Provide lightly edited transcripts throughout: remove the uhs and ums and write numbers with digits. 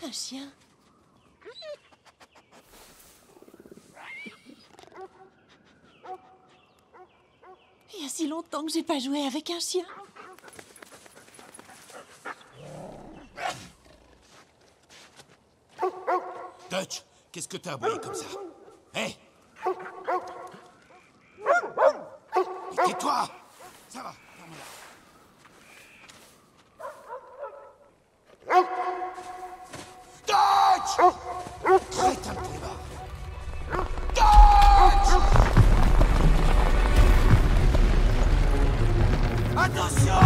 Un chien? Il y a si longtemps que j'ai pas joué avec un chien. Dutch, qu'est-ce que t'as aboyé comme ça? Hé! Tais-toi! Ça va, ferme-la. Dutch! Crétin de clébard! Dutch! Attention!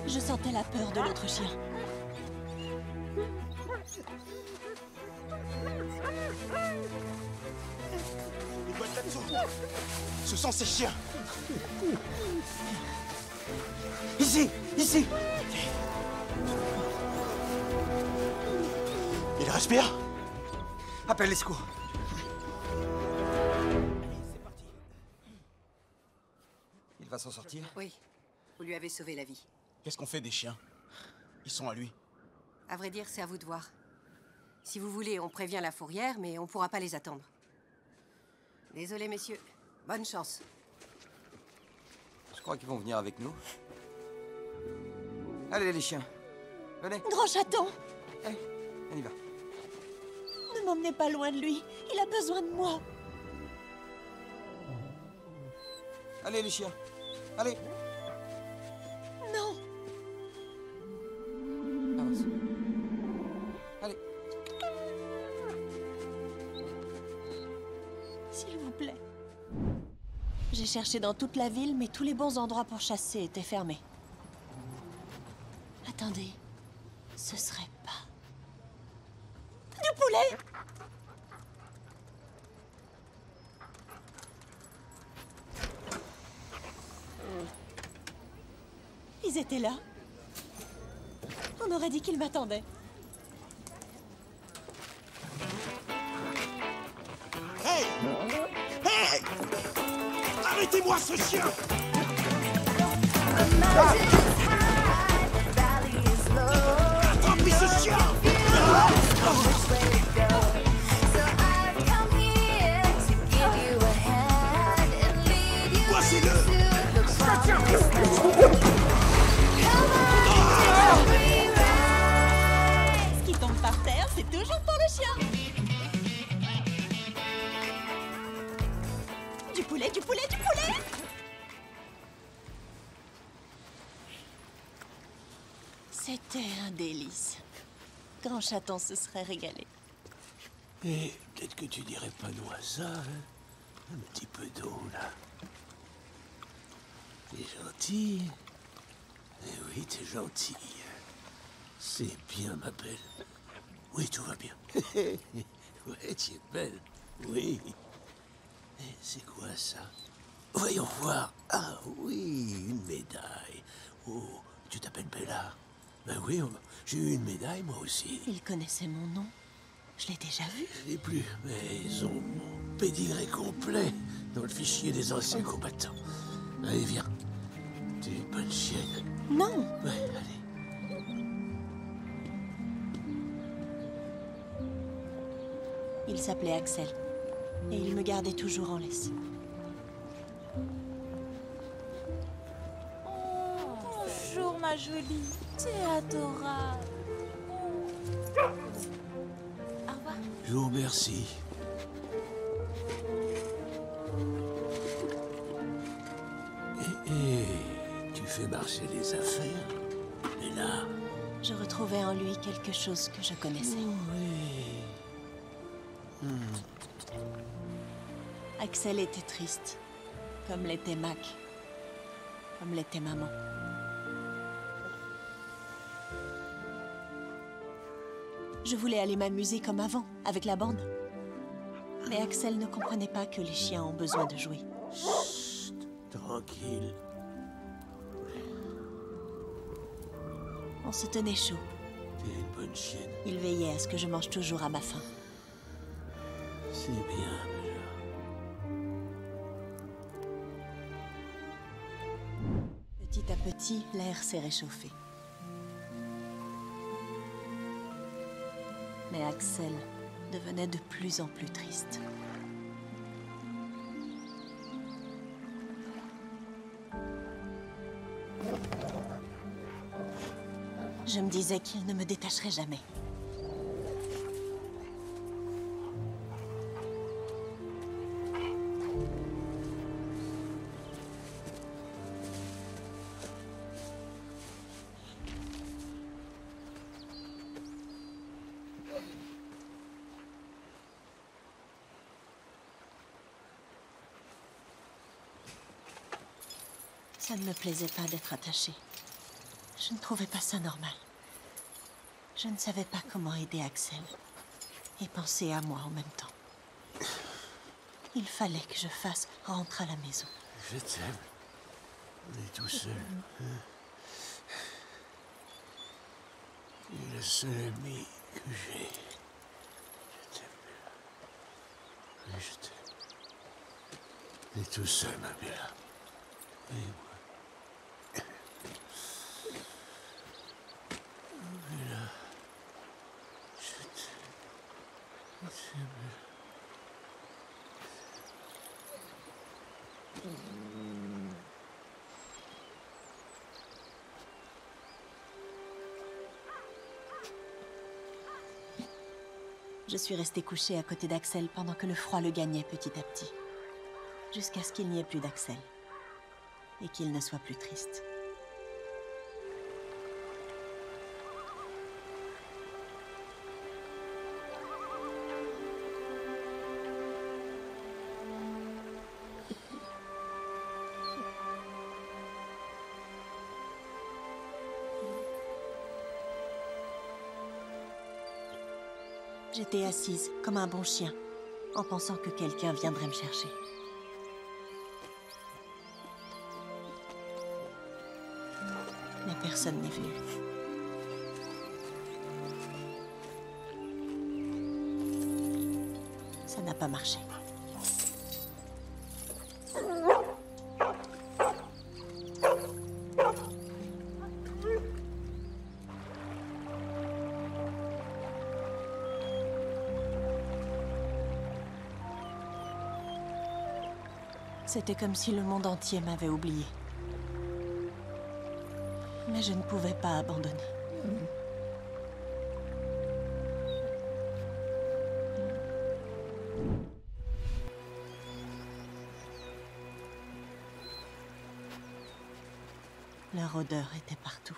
Je sentais la peur de l'autre chien. Il doit être là-dessous. Ce sont ces chiens. Ici, ici. Il respire. Appelle les secours. C'est parti. Il va s'en sortir? Oui, vous lui avez sauvé la vie. Qu'est-ce qu'on fait des chiens? Ils sont à lui. À vrai dire, c'est à vous de voir. Si vous voulez, on prévient la fourrière, mais on pourra pas les attendre. Désolé, messieurs. Bonne chance. Je crois qu'ils vont venir avec nous. Allez, les chiens. Venez. Grand chaton! Allez, on y va. Ne m'emmenez pas loin de lui. Il a besoin de moi. Allez, les chiens. Allez. Non! Avance. Allez. S'il vous plaît. J'ai cherché dans toute la ville, mais tous les bons endroits pour chasser étaient fermés. Attendez, ce serait pas... Du poulet! Ils étaient là. On aurait dit qu'ils m'attendaient. Hey! Hey! Arrêtez-moi ce chien! Attrapez ce chien! Ce qui tombe par terre, c'est toujours pour le chien. Du poulet, du poulet, du poulet! C'était un délice. Grand chaton se serait régalé. Et peut-être que tu dirais pas non à ça, hein? Un petit peu d'eau, là. T'es gentil. Eh oui, t'es gentil. C'est bien, ma belle. Oui, tout va bien. Ouais, tu es belle. Oui. Et c'est quoi ça? Voyons voir. Ah oui, une médaille. Oh, tu t'appelles Bella? Ben oui, j'ai eu une médaille, moi aussi. Il connaissait mon nom. Je l'ai déjà vu. Je l'ai plus, mais ils ont mon pédigré complet dans le fichier des anciens combattants. Allez, viens. T'es une bonne chienne. Non! Ouais, allez. Il s'appelait Axel. Et il me gardait toujours en laisse. Bonjour, ma jolie. T'es adorable. Au revoir. Je vous remercie. Tu fais marcher les affaires. Et là... Je retrouvais en lui quelque chose que je connaissais. Oui. Axel était triste, comme l'était Mac, comme l'était maman. Je voulais aller m'amuser comme avant, avec la bande. Mais Axel ne comprenait pas que les chiens ont besoin de jouer. Chut, tranquille. On se tenait chaud. T'es une bonne chienne. Il veillait à ce que je mange toujours à ma faim. C'est bien, Petit à petit, l'air s'est réchauffé. Mais Axel devenait de plus en plus triste. Je me disais qu'il ne me détacherait jamais. Ça ne me plaisait pas d'être attachée. Je ne trouvais pas ça normal. Je ne savais pas comment aider Axel et penser à moi en même temps. Il fallait que je fasse rentre à la maison. Je t'aime. On est tout seul. Tu es le seul ami que j'ai. Je t'aime. Oui, je t'aime. On est tout seul, ma Bella. Et moi. Bella. Je t'aime. Je t'aime. Je suis restée couchée à côté d'Axel pendant que le froid le gagnait petit à petit. Jusqu'à ce qu'il n'y ait plus d'Axel. Et qu'il ne soit plus triste. J'étais assise comme un bon chien, en pensant que quelqu'un viendrait me chercher. Mais personne n'est venu. Ça n'a pas marché. C'était comme si le monde entier m'avait oublié. Mais je ne pouvais pas abandonner. Leur odeur était partout.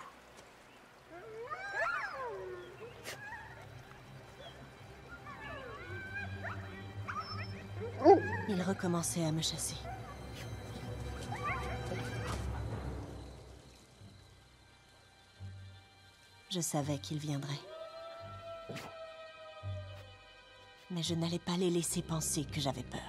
Ils recommençaient à me chasser. Je savais qu'ils viendraient. Mais je n'allais pas les laisser penser que j'avais peur.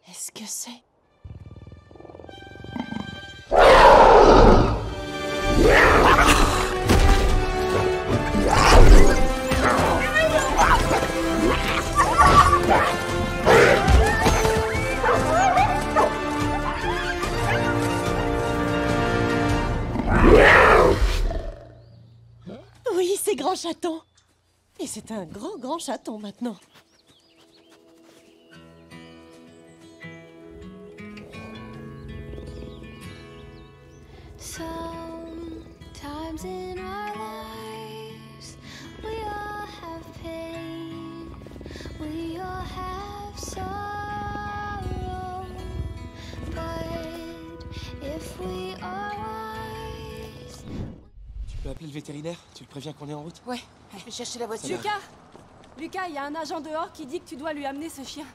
Est-ce que c'est... Oui, c'est Grand Chaton. Et c'est un grand chaton maintenant. Sometimes in our lives, we all have pain, we all have sorrow. But if we are wise... Tu peux appeler le vétérinaire? Tu le préviens qu'on est en route? Ouais. Je vais chercher la voiture. Lucas! Lucas, il y a un agent dehors qui dit que tu dois lui amener ce chien.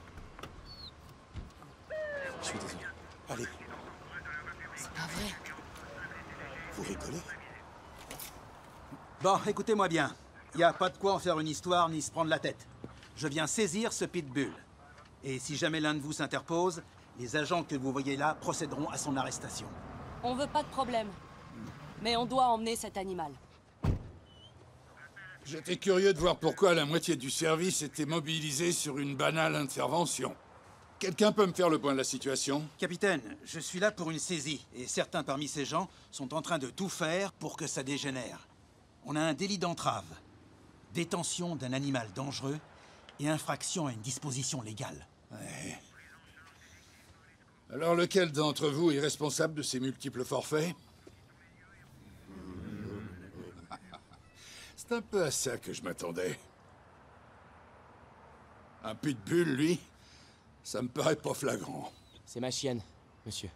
Je suis désolé. Allez, C'est pas vrai. vous rigolez? Bon, écoutez-moi bien. Y a pas de quoi en faire une histoire ni se prendre la tête. Je viens saisir ce pitbull. Et si jamais l'un de vous s'interpose, les agents que vous voyez là procéderont à son arrestation. On veut pas de problème. Mais on doit emmener cet animal. J'étais curieux de voir pourquoi la moitié du service était mobilisée sur une banale intervention. Quelqu'un peut me faire le point de la situation? Capitaine, je suis là pour une saisie. Et certains parmi ces gens sont en train de tout faire pour que ça dégénère. On a un délit d'entrave, détention d'un animal dangereux et infraction à une disposition légale. Ouais. Alors lequel d'entre vous est responsable de ces multiples forfaits? C'est un peu à ça que je m'attendais. Un pitbull, lui, ça me paraît pas flagrant. C'est ma chienne, monsieur.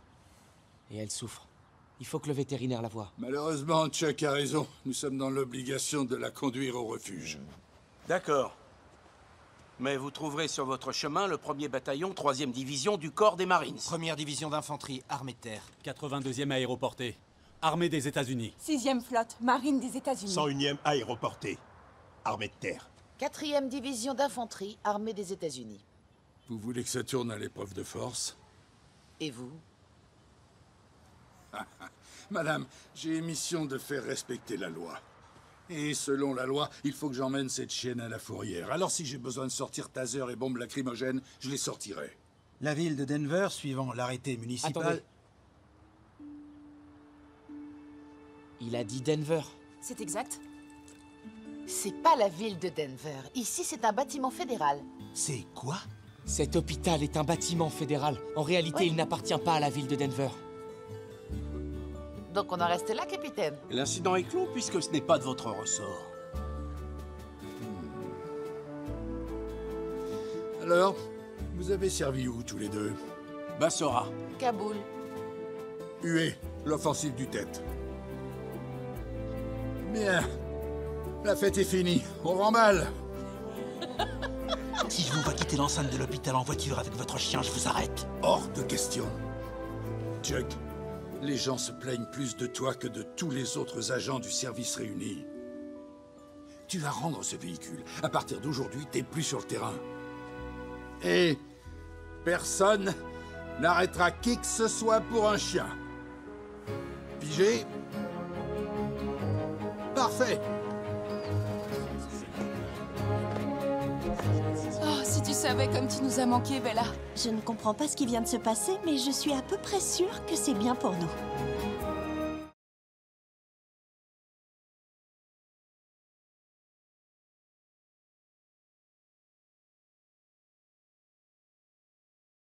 Et elle souffre. Il faut que le vétérinaire la voie. Malheureusement, Chuck a raison. Nous sommes dans l'obligation de la conduire au refuge. D'accord. Mais vous trouverez sur votre chemin le 1er bataillon, 3e division du corps des Marines. Première division d'infanterie, armée de terre. 82e aéroportée, armée des États-Unis. 6e flotte, marine des États-Unis. 101e aéroportée, armée de terre. 4e division d'infanterie, armée des États-Unis. Vous voulez que ça tourne à l'épreuve de force? Et vous? Madame, j'ai mission de faire respecter la loi. Et selon la loi, il faut que j'emmène cette chienne à la fourrière. Alors si j'ai besoin de sortir taser et bombes lacrymogènes, je les sortirai. La ville de Denver, suivant l'arrêté municipal... Attendez. Il a dit Denver. C'est exact. C'est pas la ville de Denver. Ici, c'est un bâtiment fédéral. C'est quoi? Cet hôpital est un bâtiment fédéral. En réalité, Oui. il n'appartient pas à la ville de Denver. Donc on en reste là, capitaine. L'incident est clos puisque ce n'est pas de votre ressort. Alors, vous avez servi où tous les deux? Bassora. Kaboul. Hué, l'offensive du Tête. Bien. La fête est finie. On remballe. Si je vous vois quitter l'enceinte de l'hôpital en voiture avec votre chien, je vous arrête. Hors de question. Chuck, les gens se plaignent plus de toi que de tous les autres agents du service réunis. Tu vas rendre ce véhicule. À partir d'aujourd'hui, t'es plus sur le terrain. Et personne n'arrêtera qui que ce soit pour un chien. Pigé? Parfait. Oh, si tu savais comme tu nous as manqué, Bella. Je ne comprends pas ce qui vient de se passer, mais je suis à peu près sûre que c'est bien pour nous.